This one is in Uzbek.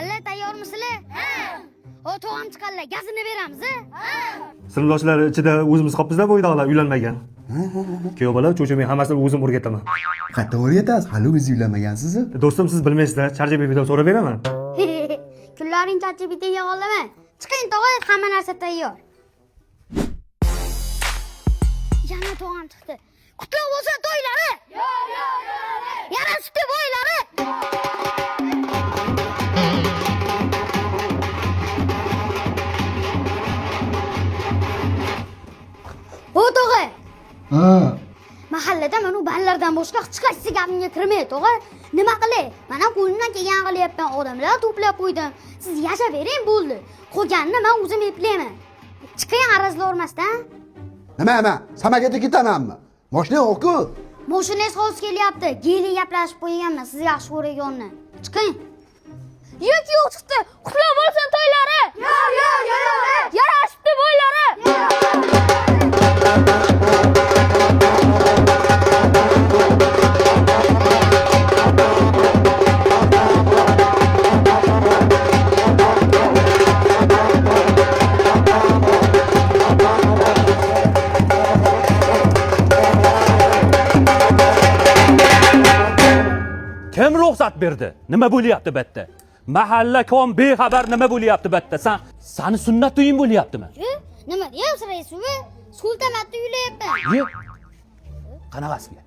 Mahalla tayyormisizlar? Ha. O to'g'am chiqqanlar, gazini beramiz, ha? Sinfdoshlar ichida o'zimiz qolibmizlar bo'ydoqlar uylanmagan. Kuyov bola cho'chimay hammasini o'zim o'rgataman. Qayerda o'rgatasiz? Hali o'zingiz uylanmagansiz. Do'stim siz bilmaysizlar, ChatGPTdan so'rab beraman. Kunlaring ChatGPTga qo'llama. Chiqing tog'a, hamma narsa tayyor. Yana to'g'am chiqdi. Qutlug' bo'lsin to'ylari. Yarashibdi bo'ylari. O tog'a. Ha. Mahallada mana bu ballardan boshqa hech qaysi gapimga kirmaydi, tog'a. Nima qilay? Mana qo'limdan kelgan qilyapman, odamlar to'plab qo'ydim. Siz yashab bering bo'ldi. Qolganini men o'zim eplayman. Chiqing arazlavermasdan. Nima? Samogatga ketamanmi? Mashina yo'q-ku. Mashinangiz hozir kelyapti. Geli gaplashib qo'yganman, siz yaxshi ko'rayonni. Chiqing. Yo'q chiqdi. Qutlug' bo'lsin to'ylari. Yo'q. Yarashibdi bo'ylari. Kim ruxsat berdi? Nima bo'lyapti bu yerda? Mahalla kom bexabar nima bo'lyapti bu yerda? Sani sunnat to'ying bo'lyaptimi? Nima deyapsiz raisova? Sultamatda uylayapman. Ye. Qanaqasiga?